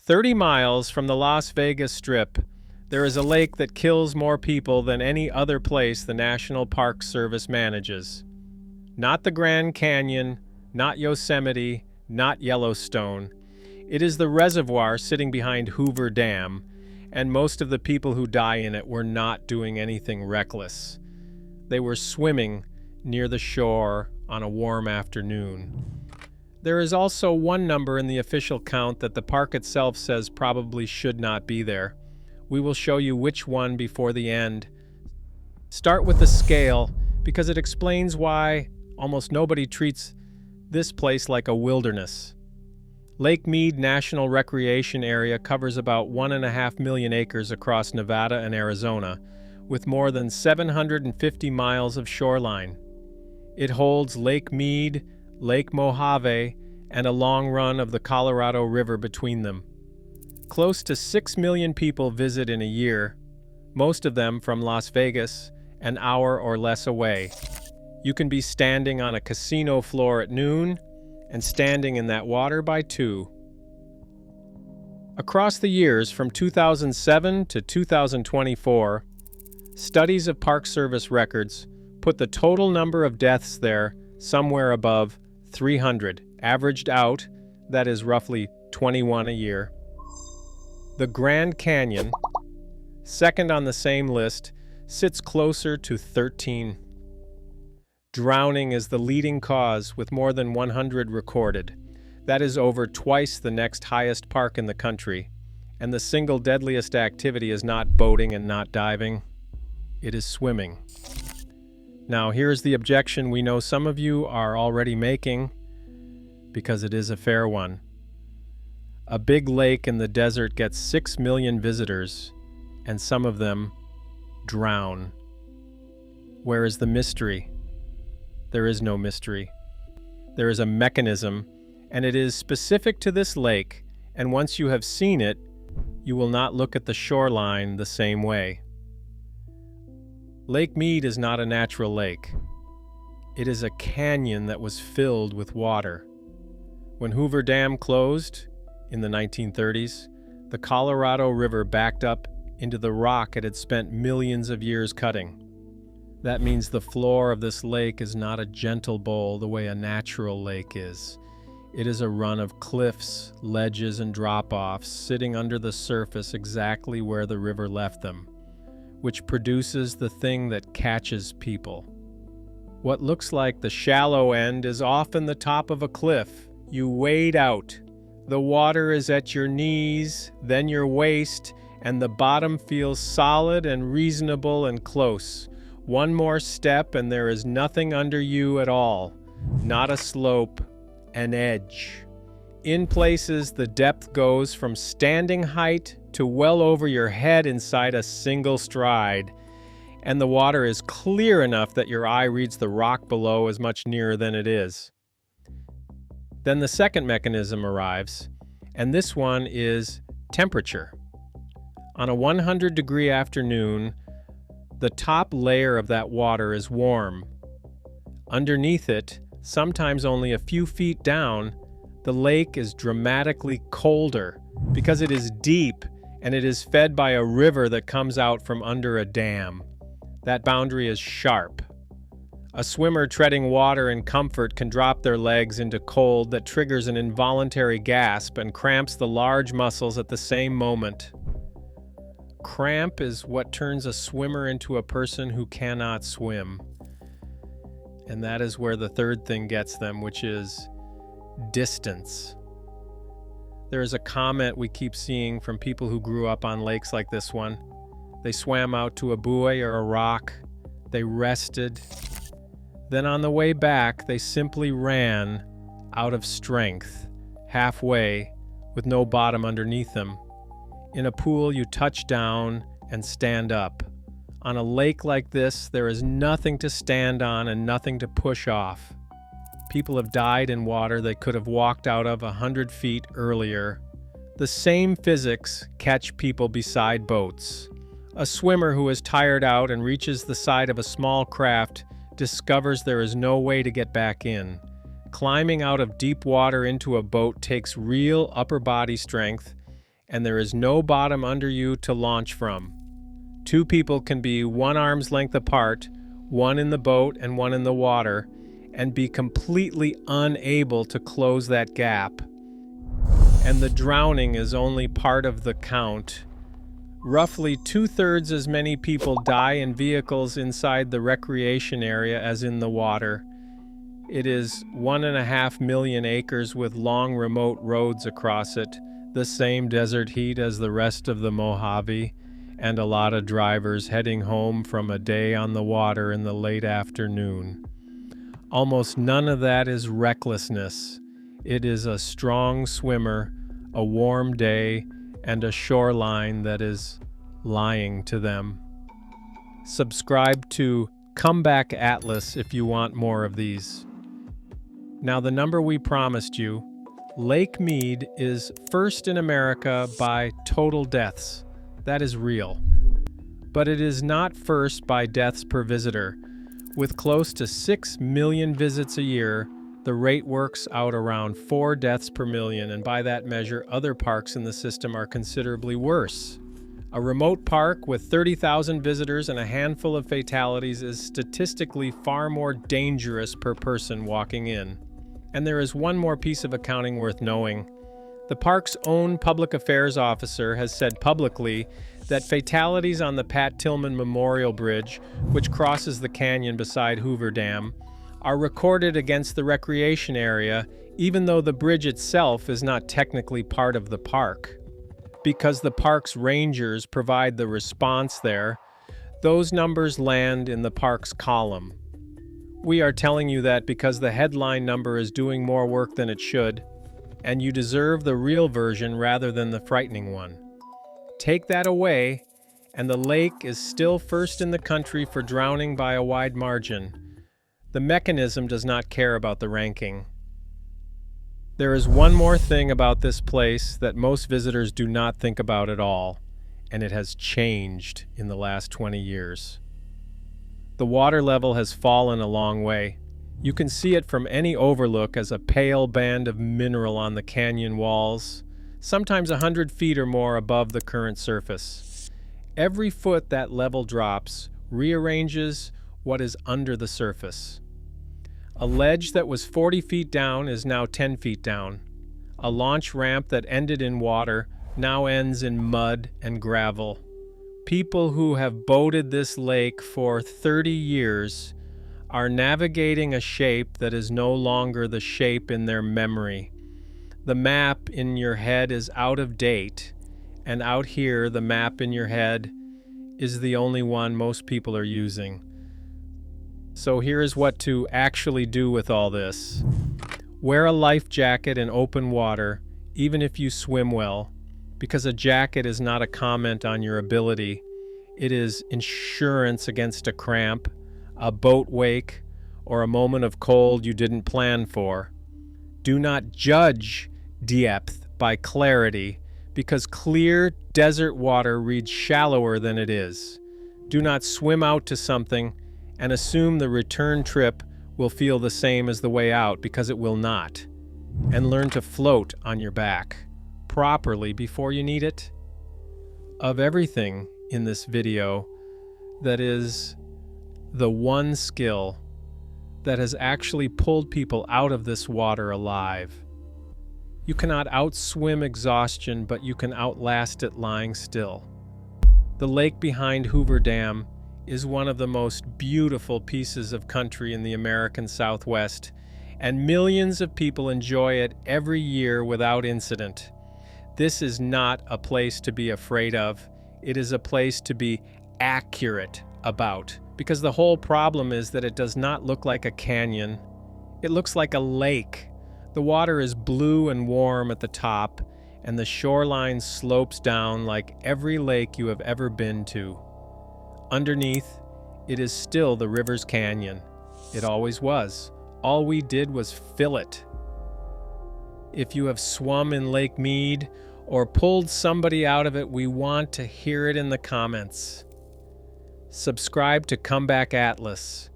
30 miles from the Las Vegas Strip, there is a lake that kills more people than any other place the National Park Service manages. Not the Grand Canyon, not Yosemite, not Yellowstone. It is the reservoir sitting behind Hoover Dam, and most of the people who die in it were not doing anything reckless. They were swimming near the shore on a warm afternoon. There is also one number in the official count that the park itself says probably should not be there. We will show you which one before the end. Start with the scale, because it explains why almost nobody treats this place like a wilderness. Lake Mead National Recreation Area covers about 1.5 million acres across Nevada and Arizona, with more than 750 miles of shoreline. It holds Lake Mead, Lake Mojave, and a long run of the Colorado River between them. Close to 6 million people visit in a year, most of them from Las Vegas, an hour or less away. You can be standing on a casino floor at noon and standing in that water by 2. Across the years from 2007 to 2024, studies of Park Service records put the total number of deaths there somewhere above 300, averaged out, that is roughly 21 a year. The Grand Canyon, second on the same list, sits closer to 13. Drowning is the leading cause, with more than 100 recorded. That is over twice the next highest park in the country. And the single deadliest activity is not boating and not diving. It is swimming. Now, here's the objection we know some of you are already making, because it is a fair one. A big lake in the desert gets 6 million visitors, and some of them drown. Where is the mystery? There is no mystery. There is a mechanism, and it is specific to this lake, and once you have seen it, you will not look at the shoreline the same way. Lake Mead is not a natural lake. It is a canyon that was filled with water. When Hoover Dam closed in the 1930s, the Colorado River backed up into the rock it had spent millions of years cutting. That means the floor of this lake is not a gentle bowl the way a natural lake is. It is a run of cliffs, ledges, and drop-offs sitting under the surface exactly where the river left them, which produces the thing that catches people. What looks like the shallow end is often the top of a cliff. You wade out. The water is at your knees, then your waist, and the bottom feels solid and reasonable and close. One more step and there is nothing under you at all. Not a slope, an edge. In places, the depth goes from standing height to well over your head inside a single stride, and the water is clear enough that your eye reads the rock below as much nearer than it is. Then the second mechanism arrives, and this one is temperature. On a 100-degree afternoon, the top layer of that water is warm. Underneath it, sometimes only a few feet down, the lake is dramatically colder because it is deep and it is fed by a river that comes out from under a dam. That boundary is sharp. A swimmer treading water in comfort can drop their legs into cold that triggers an involuntary gasp and cramps the large muscles at the same moment. Cramp is what turns a swimmer into a person who cannot swim. And that is where the third thing gets them, which is distance. There is a comment we keep seeing from people who grew up on lakes like this one. They swam out to a buoy or a rock. They rested. Then on the way back, they simply ran out of strength, halfway, with no bottom underneath them. In a pool, you touch down and stand up. On a lake like this, there is nothing to stand on and nothing to push off. People have died in water they could have walked out of 100 feet earlier. The same physics catch people beside boats. A swimmer who is tired out and reaches the side of a small craft discovers there is no way to get back in. Climbing out of deep water into a boat takes real upper body strength, and there is no bottom under you to launch from. Two people can be 1 arm's length apart, one in the boat and one in the water, and be completely unable to close that gap. And the drowning is only part of the count. Roughly 2/3 as many people die in vehicles inside the recreation area as in the water. It is 1.5 million acres with long remote roads across it, the same desert heat as the rest of the Mojave, and a lot of drivers heading home from a day on the water in the late afternoon. Almost none of that is recklessness. It is a strong swimmer, a warm day, and a shoreline that is lying to them. Subscribe to Comeback Atlas if you want more of these. Now, the number we promised you, Lake Mead is first in America by total deaths. That is real. But it is not first by deaths per visitor. With close to 6 million visits a year, the rate works out around 4 deaths per million, and by that measure, other parks in the system are considerably worse. A remote park with 30,000 visitors and a handful of fatalities is statistically far more dangerous per person walking in. And there is one more piece of accounting worth knowing. The park's own public affairs officer has said publicly that fatalities on the Pat Tillman Memorial Bridge, which crosses the canyon beside Hoover Dam, are recorded against the recreation area, even though the bridge itself is not technically part of the park. Because the park's rangers provide the response there, those numbers land in the park's column. We are telling you that because the headline number is doing more work than it should, and you deserve the real version rather than the frightening one. Take that away, and the lake is still first in the country for drowning by a wide margin. The mechanism does not care about the ranking. There is one more thing about this place that most visitors do not think about at all, and it has changed in the last 20 years. The water level has fallen a long way. You can see it from any overlook as a pale band of mineral on the canyon walls, sometimes 100 feet or more above the current surface. Every foot that level drops rearranges what is under the surface. A ledge that was 40 feet down is now 10 feet down. A launch ramp that ended in water now ends in mud and gravel. People who have boated this lake for 30 years are navigating a shape that is no longer the shape in their memory. The map in your head is out of date, and out here the map in your head is the only one most people are using. So here is what to actually do with all this. Wear a life jacket in open water, even if you swim well, because a jacket is not a comment on your ability. It is insurance against a cramp, a boat wake, or a moment of cold you didn't plan for. Do not judge depth by clarity, because clear desert water reads shallower than it is. Do not swim out to something and assume the return trip will feel the same as the way out, because it will not. And learn to float on your back properly before you need it. Of everything in this video, that is the one skill that has actually pulled people out of this water alive. You cannot outswim exhaustion, but you can outlast it lying still. The lake behind Hoover Dam is one of the most beautiful pieces of country in the American Southwest, and millions of people enjoy it every year without incident. This is not a place to be afraid of. It is a place to be accurate about, because the whole problem is that it does not look like a canyon. It looks like a lake. The water is blue and warm at the top, and the shoreline slopes down like every lake you have ever been to. Underneath, it is still the river's canyon. It always was. All we did was fill it. If you have swum in Lake Mead or pulled somebody out of it, we want to hear it in the comments. Subscribe to Comeback Atlas.